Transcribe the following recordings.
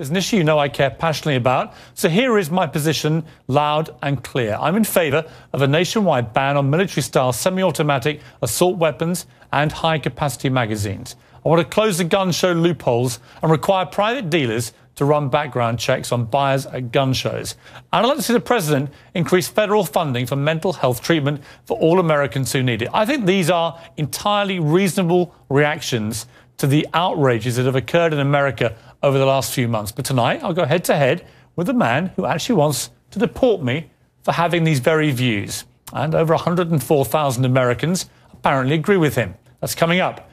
There's an issue you know I care passionately about, so here is my position, loud and clear. I'm in favour of a nationwide ban on military-style semi-automatic assault weapons and high-capacity magazines. I want to close the gun show loopholes and require private dealers to run background checks on buyers at gun shows. And I'd like to see the President increase federal funding for mental health treatment for all Americans who need it. I think these are entirely reasonable reactions to the outrages that have occurred in America over the last few months. But tonight, I'll go head-to-head with a man who actually wants to deport me for having these very views. And over 104,000 Americans apparently agree with him. That's coming up.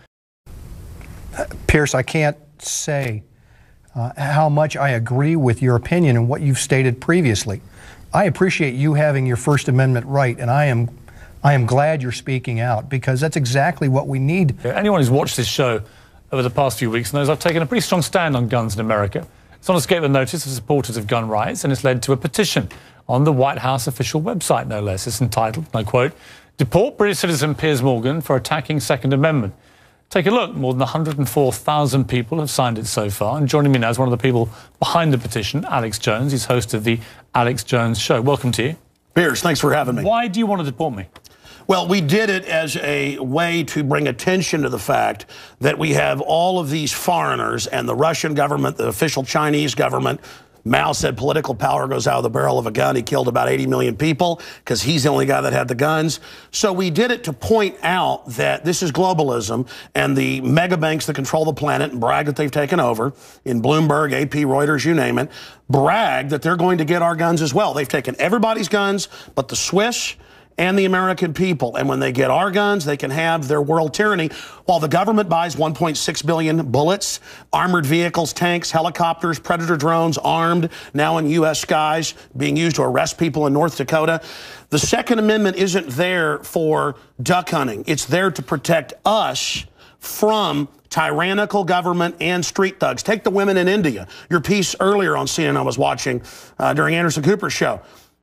Piers, I can't say how much I agree with your opinion and what you've stated previously. I appreciate you having your First Amendment right, and I am glad you're speaking out, because that's exactly what we need. Anyone who's watched this show over the past few weeks knows I've taken a pretty strong stand on guns in America. It's not escaped the notice of supporters of gun rights, and it's led to a petition on the White House official website, no less. It's entitled, and I quote, "Deport British citizen Piers Morgan for attacking Second Amendment." Take a look. More than 104,000 people have signed it so far. And joining me now is one of the people behind the petition, Alex Jones. He's host of the Alex Jones Show. Welcome to you. Piers, thanks for having me. Why do you want to deport me? Well, we did it as a way to bring attention to the fact that we have all of these foreigners and the Russian government, the official Chinese government. Mao said political power goes out of the barrel of a gun. He killed about 80 million people because he's the only guy that had the guns. So we did it to point out that this is globalism, and the mega banks that control the planet and brag that they've taken over, in Bloomberg, AP, Reuters, you name it, brag that they're going to get our guns as well. They've taken everybody's guns but the Swiss and the American people. And when they get our guns, they can have their world tyranny, while the government buys 1.6 billion bullets, armored vehicles, tanks, helicopters, Predator drones, armed, now in U.S. skies, being used to arrest people in North Dakota. The Second Amendment isn't there for duck hunting. It's there to protect us from tyrannical government and street thugs. Take the women in India. Your piece earlier on CNN I was watching during Anderson Cooper's show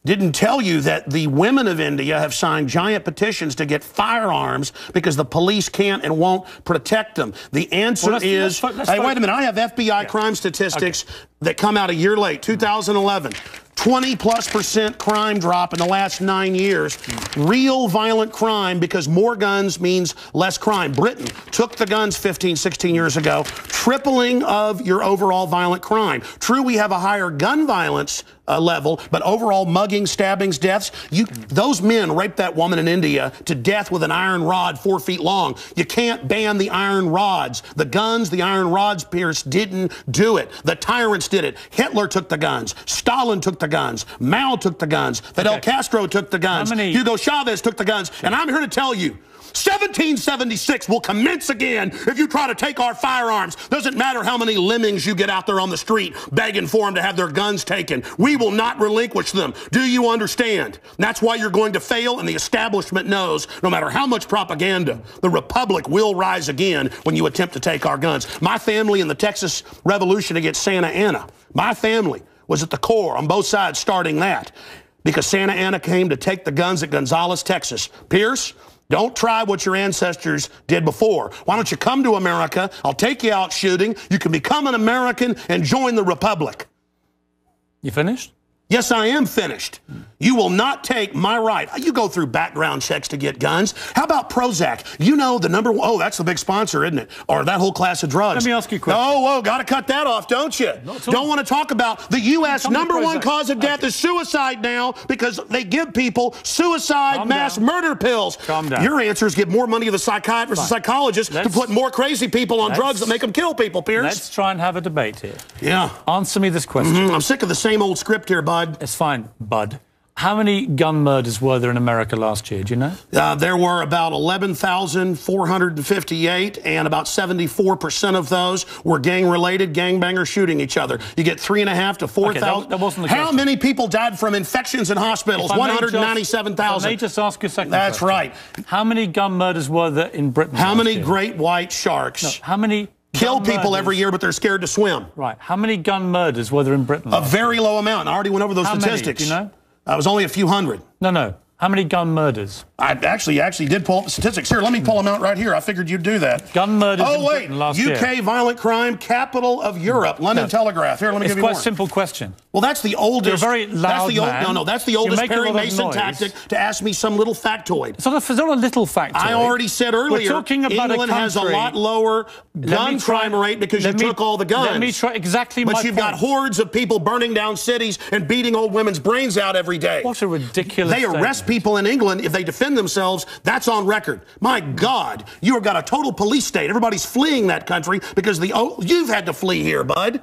didn't tell you that the women of India have signed giant petitions to get firearms because the police can't and won't protect them. The answer is, hey, wait a minute, I have FBI crime statistics that come out a year late, 2011. 20+% crime drop in the last 9 years. Real violent crime, because more guns means less crime. Britain took the guns 15, 16 years ago, tripling of your overall violent crime. True, we have a higher gun violence level, but overall mugging, stabbings, deaths, those men raped that woman in India to death with an iron rod 4 feet long. You can't ban the iron rods. The guns, the iron rods, Pierce, didn't do it. The tyrants did it. Hitler took the guns. Stalin took the guns. Mao took the guns. Fidel Castro took the guns. Hugo Chavez took the guns. And I'm here to tell you, 1776 will commence again if you try to take our firearms. Doesn't matter how many lemmings you get out there on the street begging for them to have their guns taken. We will not relinquish them. Do you understand? That's why you're going to fail, and the establishment knows no matter how much propaganda, the Republic will rise again when you attempt to take our guns. My family in the Texas Revolution against Santa Anna, my family was at the core on both sides starting that, because Santa Anna came to take the guns at Gonzales, Texas. Pierce, don't try what your ancestors did before. Why don't you come to America? I'll take you out shooting. You can become an American and join the Republic. You finished? Yes, I am finished. You will not take my right. You go through background checks to get guns. How about Prozac? You know the number one, oh, that's the big sponsor, isn't it? Or that whole class of drugs. Let me ask you a question. Oh, whoa, got to cut that off, don't you? Don't want to talk about the U.S. number one cause of death is suicide now, because they give people suicide mass murder pills. Calm down. Your answer is give more money to the psychiatrists and psychologists to put more crazy people on drugs that make them kill people, Pierce. Let's try and have a debate here. Yeah. Answer me this question. I'm sick of the same old script here, bud. It's fine, bud. How many gun murders were there in America last year? Do you know? There were about 11,458, and about 74% of those were gang-related, gangbangers shooting each other. You get 3,500 to 4,000. That wasn't the How question. many people died from infections in hospitals? 197,000. Let me just ask you a second That's question. right. How many gun murders were there in Britain? How many year? great white sharks? No, how many kill people every year, but they're scared to swim? Right. How many gun murders were there in Britain? A very low amount. I already went over those statistics. Many, do you know? It was only a few hundred. No. How many gun murders? I actually did pull up the statistics. Here, let me pull them out right here. I figured you'd do that. Gun murders in Britain last year. UK violent crime, capital of Europe. London Telegraph. Here, let me give you more. It's quite a simple question. Well, that's the oldest. You're a very loud man. That's the oldest Perry Mason tactic to ask me some little factoid. It's not a little factoid. I already said earlier, we're talking about England has a lot lower gun crime rate because you took all the guns. Let me try exactly my point. But you've got hordes of people burning down cities and beating old women's brains out every day. What a ridiculous They arrest people in England if they defend themselves. That's on record. My God, you have got a total police state. Everybody's fleeing that country because you've had to flee here, bud.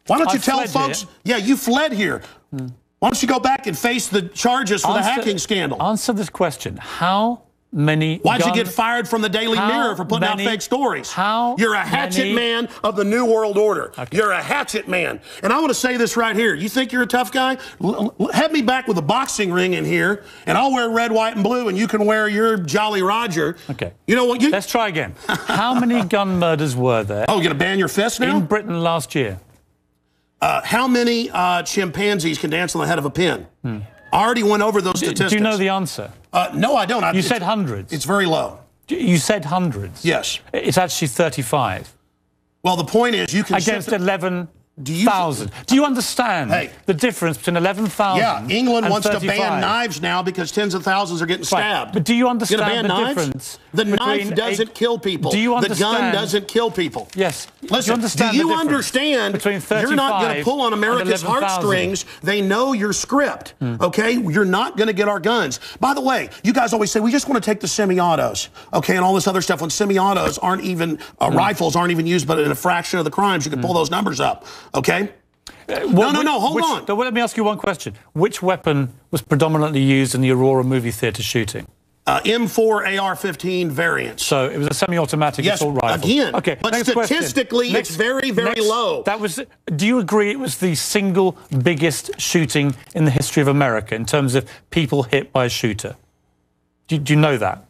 Why don't you tell folks? Yeah, you fled here. Why don't you go back and face the charges for the hacking scandal? Answer this question. How many Why'd you get fired from the Daily Mirror for putting out fake stories? You're a hatchet man of the New World Order. Okay. You're a hatchet man. And I want to say this right here. You think you're a tough guy? Have me back with a boxing ring in here, and I'll wear red, white, and blue, and you can wear your Jolly Roger. Okay. You know what? Let's try again. How many gun murders were there? Oh, you're going to ban your fist now? In Britain last year. How many chimpanzees can dance on the head of a pin? I already went over those statistics. Do you know the answer? No, I don't. You said hundreds. It's very low. You said hundreds. Yes. It's actually 35. Well, the point is you can... Against 11,000. Do you understand the difference between 11,000 Yeah, England and wants 35? to ban knives now because tens of thousands are getting stabbed. Right. But do you understand the knives? difference? The knife doesn't kill people. Do you understand? The gun doesn't kill people. Yes. Listen, do you understand between 35 you're not going to pull on America's heartstrings? They know your script, okay? You're not going to get our guns. By the way, you guys always say, we just want to take the semi-autos, okay, and all this other stuff. When semi-autos aren't even, rifles aren't even used, but in a fraction of the crimes, you can pull those numbers up, okay? No, hold on. Let me ask you one question. Which weapon was predominantly used in the Aurora movie theatre shooting? M4 AR-15 variants. So it was a semi-automatic assault rifle. Again. Okay, but statistically, it's very, very low. Do you agree it was the single biggest shooting in the history of America in terms of people hit by a shooter? Do you know that?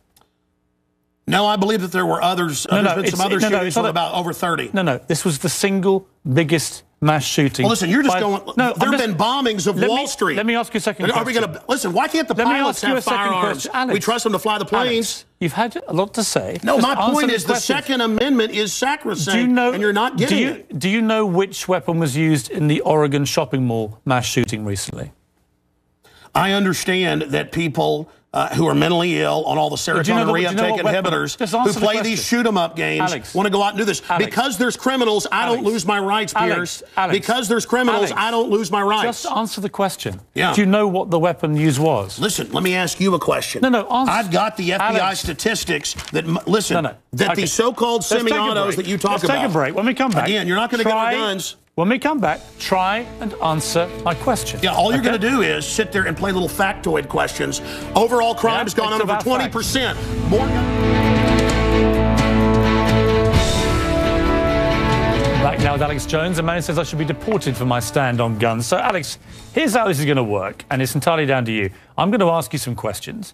No, I believe that there were others. There's been some other shootings with about over 30. No, this was the single biggest mass shooting. Well, listen, you're just going... No, there have been bombings of Wall Street. Let me ask you a second question. Are we going to... Listen, why can't the pilots have firearms? Alex, we trust them to fly the planes. Alex, you've had a lot to say. No, my point is the Second Amendment is sacrosanct, and you're not getting it. Do you know which weapon was used in the Oregon shopping mall mass shooting recently? I understand that people... who are mentally ill on all the serotonin reuptake inhibitors, who play these shoot-'em-up games, want to go out and do this. Because there's criminals, I don't lose my rights, Piers. Because there's criminals, I don't lose my rights. Just answer the question. Yeah. Do you know what the weapon used was? Listen, let me ask you a question. No, answer. I've got the FBI statistics that, that these so-called semi-autos that you talk about. Let's take a break. When we come back. Again, you're not going to get our guns. When we come back, try and answer my question. Yeah, all you're going to do is sit there and play little factoid questions. Overall crime has gone up over 20%. More Back now with Alex Jones. A man says I should be deported for my stand on guns. So, Alex, here's how this is going to work, and it's entirely down to you. I'm going to ask you some questions.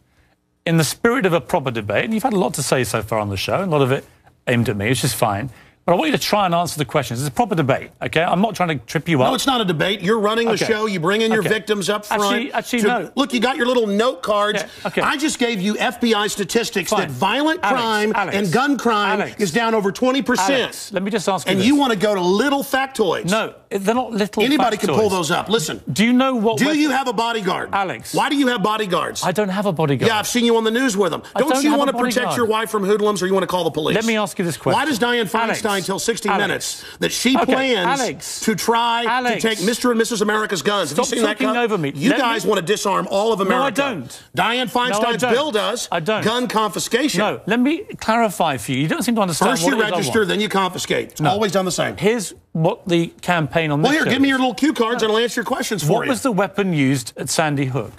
In the spirit of a proper debate, and you've had a lot to say so far on the show, and a lot of it aimed at me, which is fine. But I want you to try and answer the questions. It's a proper debate, okay? I'm not trying to trip you up. No, it's not a debate. You're running the show. You bring in your victims up front. Actually, no. Look, you got your little note cards. I just gave you FBI statistics that violent crime and gun crime is down over 20%. Alex, let me just ask you this. And you want to go to little factoids. No, they're not little Anybody factoids. Can pull those up. Listen. Do you know what... Do you have a bodyguard? Alex. Why do you have bodyguards? I don't have a bodyguard. Yeah, I've seen you on the news with them. Don't you want to protect your wife from hoodlums, or you want to call the police? Let me ask you this question. Why does Dianne Feinstein tell 60 Minutes that she plans to try to take Mr. and Mrs. America's guns? Stop Have you seen talking that? Over me. You guys want to disarm all of America. No, I don't. Dianne Feinstein's bill does. I don't. Gun confiscation. No, let me clarify for you. You don't seem to understand First you register, then you confiscate. It's always done the same. Here's what the campaign on this Well, here, give me your little cue cards and I'll answer your questions for you. What was the weapon used at Sandy Hook?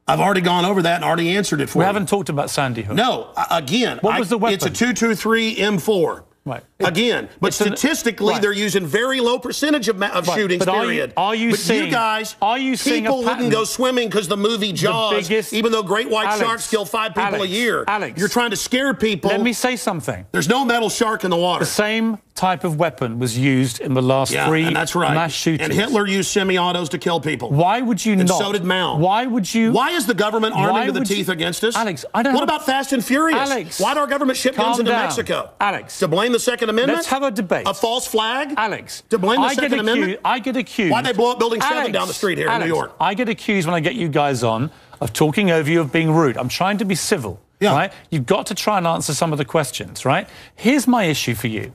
I've already gone over that and already answered it for you. We haven't talked about Sandy Hook. No, again, what was the weapon? It's a .223 M4. Right. Again, but statistically, right. they're using very low percentage of shootings, period. Are you seeing, you guys, people wouldn't go swimming because the movie Jaws, even though great white sharks kill 5 people a year. You're trying to scare people. Let me say something. There's no metal shark in the water. The same type of weapon was used in the last 3 mass shootings. And Hitler used semi-autos to kill people. Why would you not? And so did Mao. Why would you? Why is the government arming to the teeth against us? Alex, I don't What about Fast and Furious? Alex, why did our government ship guns into Mexico? Alex. To blame the Second Amendment? Let's have a debate. A false flag? Alex. To blame the Second Amendment? I get accused. Why'd they blow up Building 7 down the street here in New York? I get accused when I get you guys on of talking over you, of being rude. I'm trying to be civil, right? You've got to try and answer some of the questions, right? Here's my issue for you.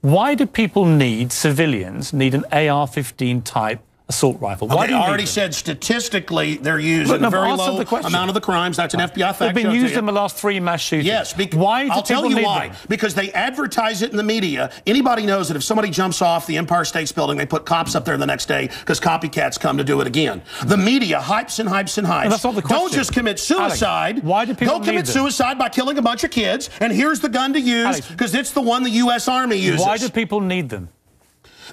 Why do people civilians need an AR-15 type assault rifle? Why do you I already said statistically they're used in a very low amount of the crimes. That's an FBI fact. They've been used in the last 3 mass shootings. Yes. Why do I'll tell you why. them? Because they advertise it in the media. Anybody knows that if somebody jumps off the Empire State Building, they put cops up there the next day because copycats come to do it again. The media hypes and hypes and hypes. And that's not the question. Don't just commit suicide. Alex, why do people Go commit suicide by killing a bunch of kids, and here's the gun to use because it's the one the U.S. Army uses. Why do people need them?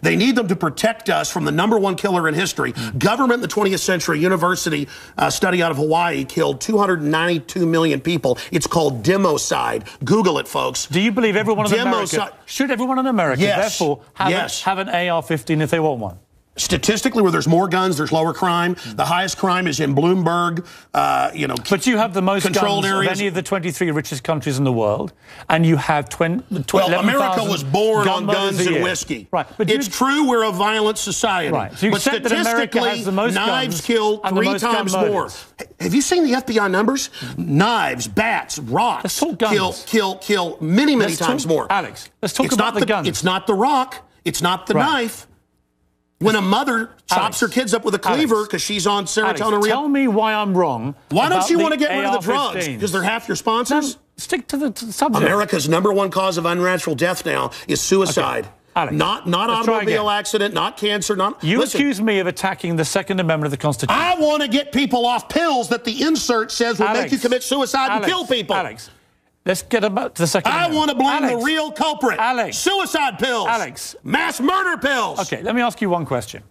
They need them to protect us from the #1 killer in history. Government in the 20th century, university study out of Hawaii killed 292 million people. It's called democide. Google it, folks. Do you believe everyone in America should everyone in America therefore have an AR-15 if they want one? Statistically, where there's more guns, there's lower crime. The highest crime is in Bloomberg, But you have the most guns of any of the 23 richest countries in the world, and you have Well, America was born on guns and whiskey. Right. But it's true we're a violent society. Right. So you but accept that America has the most knives guns kill and the 3 most times gun more. murders. Have you seen the FBI numbers? Knives, bats, rocks kill many times more. Alex, let's talk about the guns. It's not the rock. It's not the knife. When a mother chops her kids up with a cleaver because she's on serotonin. Tell me why I'm wrong. Why don't you want to get rid of the drugs? Because they're half your sponsors? No, stick to the subject. America's #1 cause of unnatural death now is suicide. Alex, not automobile accident, not cancer, You accuse me of attacking the Second Amendment of the Constitution. I want to get people off pills that the insert says will make you commit suicide and kill people. Alex, let's get about to the Second Amendment. I want to blame the real culprit. Suicide pills. Mass murder pills. Okay, let me ask you one question.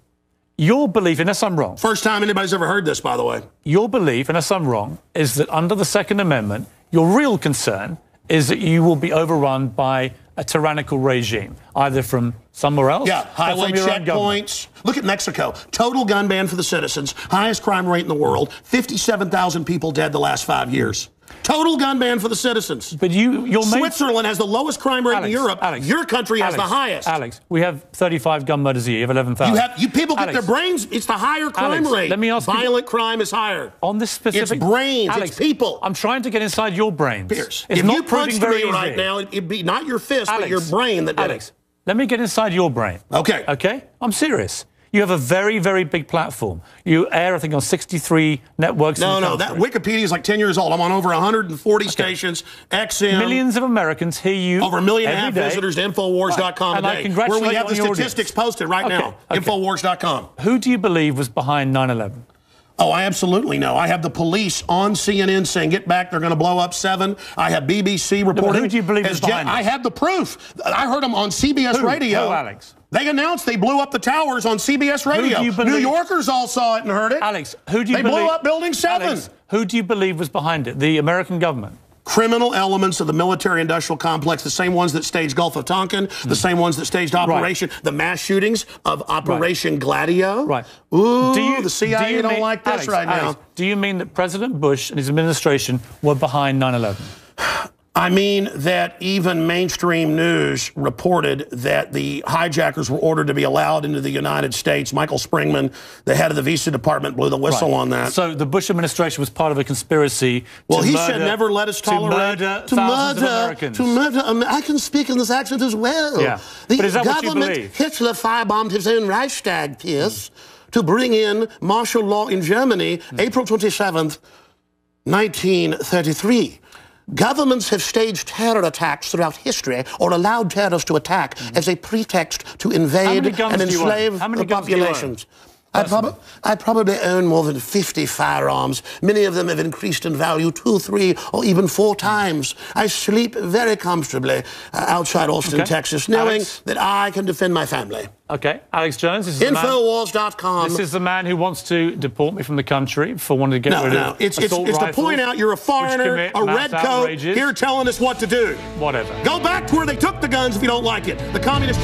Your belief, unless I'm wrong. First time anybody's ever heard this, by the way. Your belief, unless I'm wrong, is that under the Second Amendment, your real concern is that you will be overrun by a tyrannical regime, either from somewhere else or highway from your own government. checkpoints. Look at Mexico. Total gun ban for the citizens. Highest crime rate in the world. 57,000 people dead the last 5 years. Total gun ban for the citizens. But Switzerland has the lowest crime rate in Europe. Your country has the highest. Alex, we have 35 gun murders a year. You have 11,000. You people get their brains. It's the higher crime rate. Let me ask Violent crime is higher. On this specific... It's brains. It's people. I'm trying to get inside your brains. Piers, it's if not you punched me easy. right now, it'd be not your fist, but your brain that did it. Let me get inside your brain. Okay. Okay? I'm serious. You have a very, very big platform. You air, I think, on 63 networks. No, that Wikipedia is like 10 years old. I'm on over 140 stations, XM. Millions of Americans hear you over 1.5 million visitors to Infowars.com and I today, congratulate where we have the your statistics posted right now, Infowars.com. Who do you believe was behind 9/11? Oh, I absolutely know. I have the police on CNN saying, get back, they're going to blow up 7. I have BBC reporting. Who do you believe is behind it? I have the proof. I heard them on CBS Radio. Who, Alex? They announced they blew up the towers on CBS Radio. New Yorkers all saw it and heard it. Alex, who do you believe? They blew up Building 7. Alex, who do you believe was behind it? The American government? Criminal elements of the military-industrial complex, the same ones that staged Gulf of Tonkin, the same ones that staged the mass shootings of Operation Gladio. Right. Ooh, the CIA don't like this now. Do you mean that President Bush and his administration were behind 9/11? I mean that even mainstream news reported that the hijackers were ordered to be allowed into the United States. Michael Springman, the head of the Visa Department, blew the whistle on that. So the Bush administration was part of a conspiracy he said never let us tolerate to murder Americans. I can speak in this accent as well. Yeah. But is that what you believe? Hitler firebombed his own Reichstag, Piers, to bring in martial law in Germany, April 27th, 1933. Governments have staged terror attacks throughout history or allowed terrorists to attack as a pretext to invade and enslave the populations. I probably own more than 50 firearms. Many of them have increased in value 2, 3, or even 4 times. I sleep very comfortably outside Austin, Texas, knowing that I can defend my family. Okay, Alex Jones, this is Infowars.com. This is the man who wants to deport me from the country for wanting to get rid of it's to point out you're a foreigner, a red coat, here telling us what to do. Whatever. Go back to where they took the guns if you don't like it. The communist...